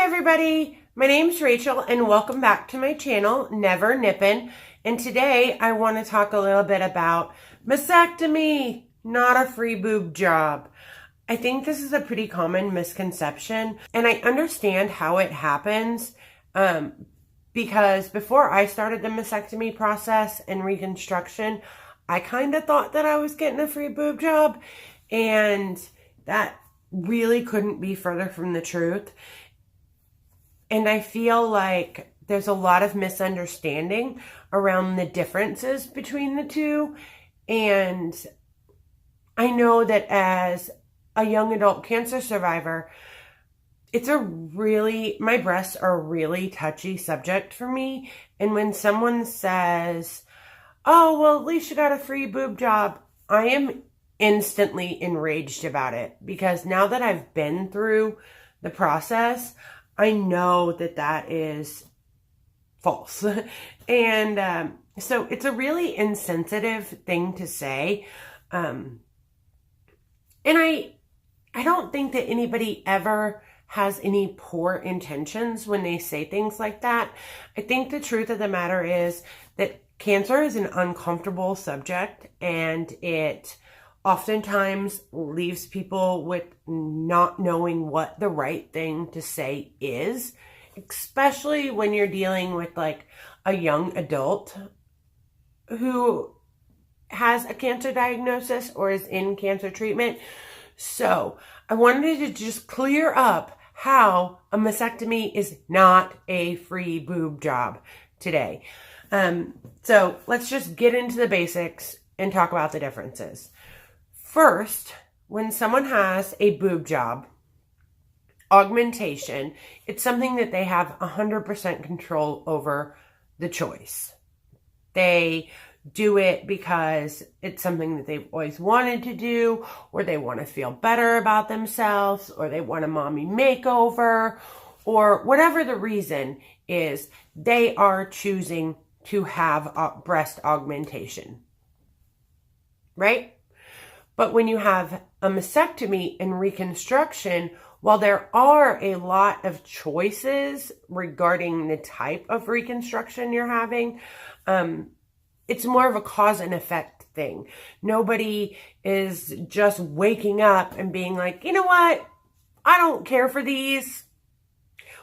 everybody, my name's Rachel and welcome back to my channel, Never Nippin'. And today I want to talk a little bit about mastectomy, not a free boob job. I think this is a pretty common misconception and I understand how it happens because before I started the mastectomy process and reconstruction, I kind of thought that I was getting a free boob job, and that really couldn't be further from the truth. And I feel like there's a lot of misunderstanding around the differences between the two. And I know that as a young adult cancer survivor, my breasts are a really touchy subject for me. And when someone says, oh, well, at least you got a free boob job, I am instantly enraged about it, because now that I've been through the process, I know that that is false. And so it's a really insensitive thing to say. And I don't think that anybody ever has any poor intentions when they say things like that. I think the truth of the matter is that cancer is an uncomfortable subject, and it oftentimes leaves people with not knowing what the right thing to say is, especially when you're dealing with like a young adult who has a cancer diagnosis or is in cancer treatment. So I wanted to just clear up how a mastectomy is not a free boob job today. So let's just get into the basics and talk about the differences. First, when someone has a boob job, augmentation, it's something that they have 100% control over the choice. They do it because it's something that they've always wanted to do, or they want to feel better about themselves, or they want a mommy makeover, or whatever the reason is, they are choosing to have breast augmentation, right? But when you have a mastectomy and reconstruction, while there are a lot of choices regarding the type of reconstruction you're having, it's more of a cause and effect thing. Nobody is just waking up and being like, you know what? I don't care for these.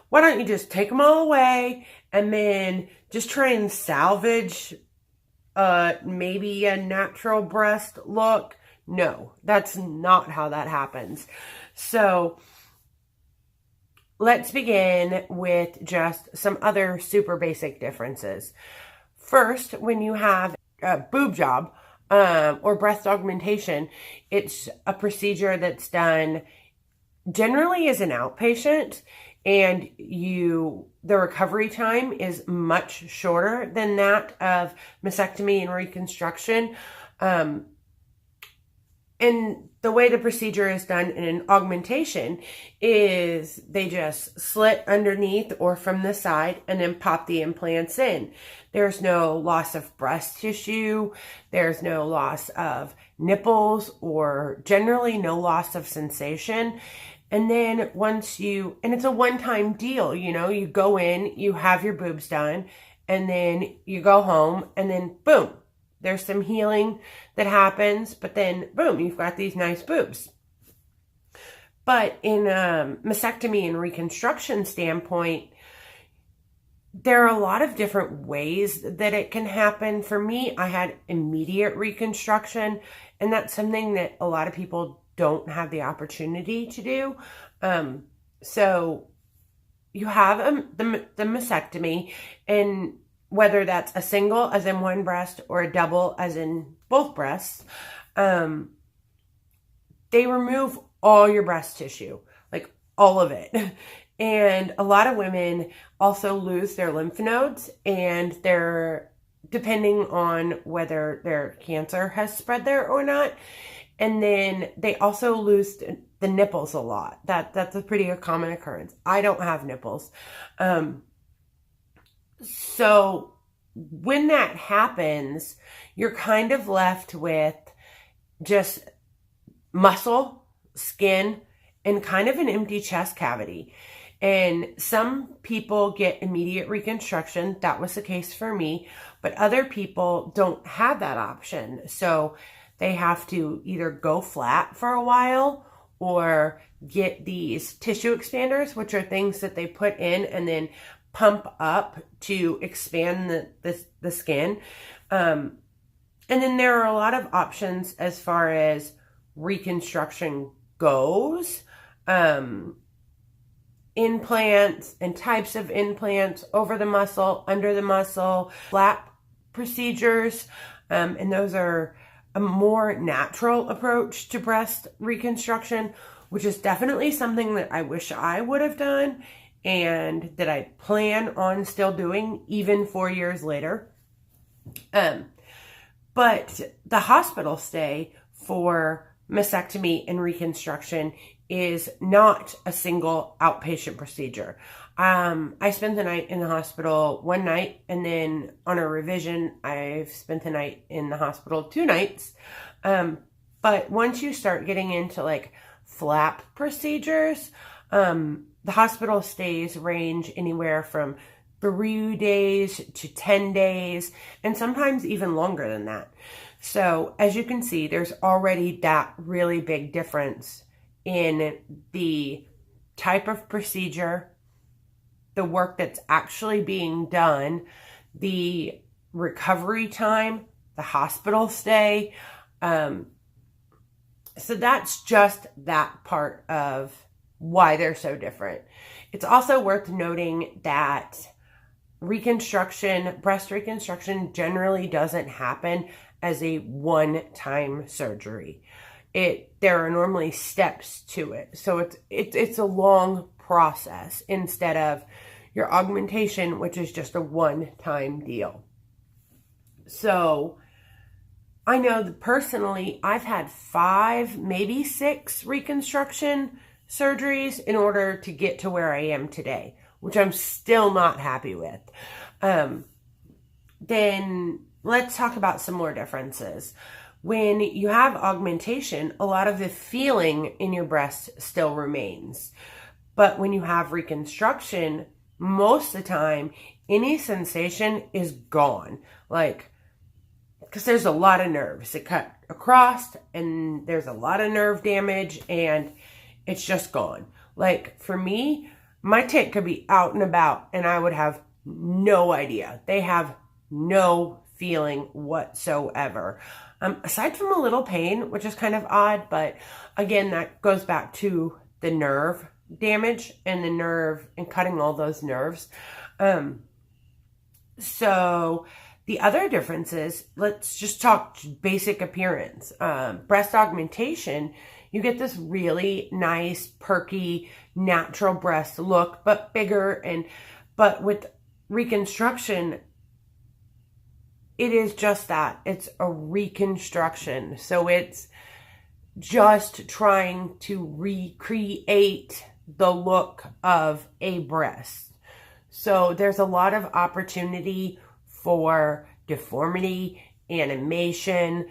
Why don't you just take them all away and then just try and salvage maybe a natural breast look? No, that's not how that happens. So let's begin with just some other super basic differences. First, when you have a boob job or breast augmentation, it's a procedure that's done generally as an outpatient, and the recovery time is much shorter than that of mastectomy and reconstruction. And the way the procedure is done in an augmentation is they just slit underneath or from the side and then pop the implants in. There's no loss of breast tissue. There's no loss of nipples, or generally no loss of sensation. And then and it's a one-time deal, you go in, you have your boobs done, and then you go home, and then boom. There's some healing that happens, but then boom, you've got these nice boobs. But in a mastectomy and reconstruction standpoint, there are a lot of different ways that it can happen. For me, I had immediate reconstruction, and that's something that a lot of people don't have the opportunity to do. So you have the mastectomy, and whether that's a single as in one breast or a double as in both breasts, they remove all your breast tissue, like all of it. And a lot of women also lose their lymph nodes, and depending on whether their cancer has spread there or not. And then they also lose the nipples a lot. That's a pretty common occurrence. I don't have nipples. So when that happens, you're kind of left with just muscle, skin, and kind of an empty chest cavity. And some people get immediate reconstruction. That was the case for me. But other people don't have that option. So they have to either go flat for a while or get these tissue expanders, which are things that they put in and then pump up to expand the skin. And then there are a lot of options as far as reconstruction goes. Implants and types of implants, over the muscle, under the muscle, flap procedures. And those are a more natural approach to breast reconstruction, which is definitely something that I wish I would have done and that I plan on still doing even 4 years later. But the hospital stay for mastectomy and reconstruction is not a single outpatient procedure. I spent the night in the hospital one night, and then on a revision, I've spent the night in the hospital 2 nights. But once you start getting into like flap procedures, the hospital stays range anywhere from 3 days to 10 days, and sometimes even longer than that. So as you can see, there's already that really big difference in the type of procedure, the work that's actually being done, the recovery time, the hospital stay. So that's just that part of why they're so different. It's also worth noting that breast reconstruction generally doesn't happen as a one-time surgery. There are normally steps to it. So it's a long process instead of your augmentation, which is just a one-time deal. So I know that personally, I've had 5, maybe 6 reconstruction surgeries in order to get to where I am today, which I'm still not happy with. Then let's talk about some more differences. When you have augmentation, a lot of the feeling in your breast still remains. But when you have reconstruction, most of the time, any sensation is gone. Because there's a lot of nerves that cut across, and there's a lot of nerve damage, and it's just gone. Like for me, my tit could be out and about, and I would have no idea. They have no feeling whatsoever. Aside from a little pain, which is kind of odd, but again, that goes back to the nerve damage and the nerve and cutting all those nerves. So the other difference is, let's just talk basic appearance. Breast augmentation, you get this really nice, perky, natural breast look, but bigger. But with reconstruction, it is just that. It's a reconstruction. So it's just trying to recreate the look of a breast. So there's a lot of opportunity for deformity, animation,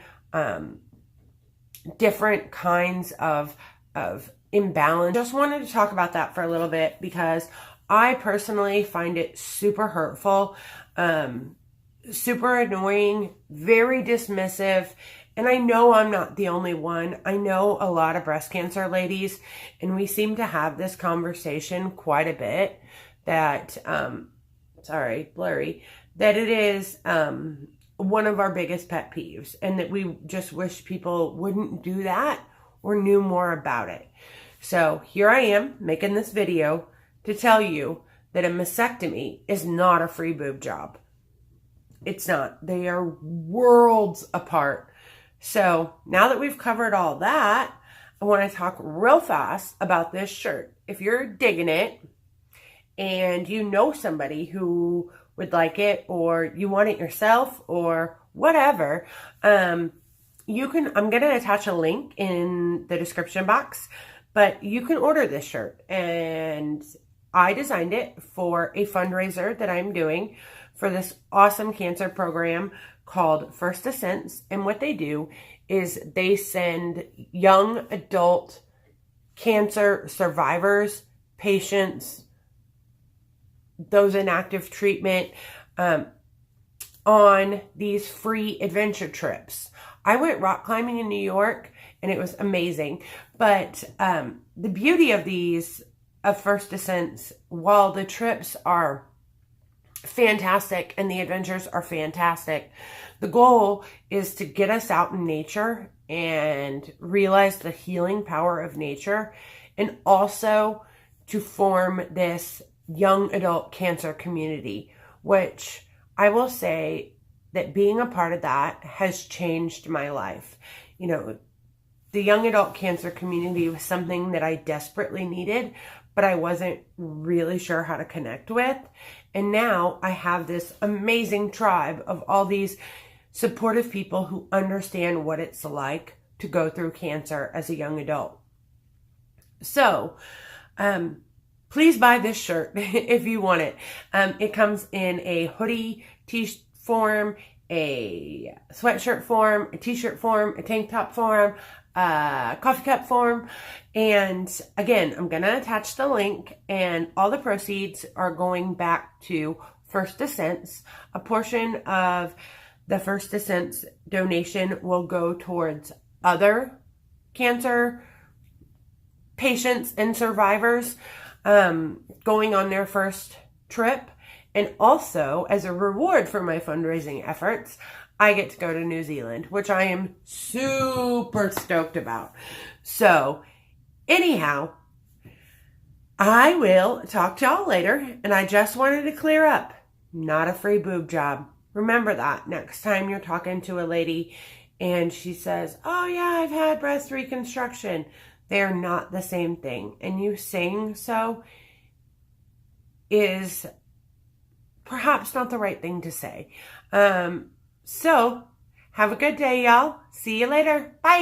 different kinds of imbalance. Just wanted to talk about that for a little bit because I personally find it super hurtful, super annoying, very dismissive. And I know I'm not the only one. I know a lot of breast cancer ladies, and we seem to have this conversation quite a bit that, that it is one of our biggest pet peeves, and that we just wish people wouldn't do that or knew more about it. So here I am making this video to tell you that a mastectomy is not a free boob job. It's not. They are worlds apart. So now that we've covered all that, I want to talk real fast about this shirt. If you're digging it and you know somebody who would like it, or you want it yourself, or whatever, I'm going to attach a link in the description box, but you can order this shirt. And I designed it for a fundraiser that I'm doing for this awesome cancer program called First Ascents. And what they do is they send young adult cancer survivors, patients, those inactive treatment on these free adventure trips. I went rock climbing in New York and it was amazing. But the beauty of these, of First Descents, while the trips are fantastic and the adventures are fantastic, the goal is to get us out in nature and realize the healing power of nature, and also to form this young adult cancer community, which I will say that being a part of that has changed my life. You know, the young adult cancer community was something that I desperately needed, but I wasn't really sure how to connect with. And now I have this amazing tribe of all these supportive people who understand what it's like to go through cancer as a young adult. So, please buy this shirt if you want it. It comes in a hoodie, form, a sweatshirt form, a t-shirt form, a tank top form, a coffee cup form. And again, I'm going to attach the link, and all the proceeds are going back to First Descents. A portion of the First Descents donation will go towards other cancer patients and survivors going on their first trip. And also, as a reward for my fundraising efforts, I get to go to New Zealand, which I am super stoked about. So, anyhow, I will talk to y'all later. And I just wanted to clear up, not a free boob job. Remember that next time you're talking to a lady and she says, oh yeah, I've had breast reconstruction. They're not the same thing. And you saying so is perhaps not the right thing to say. So, have a good day, y'all. See you later. Bye.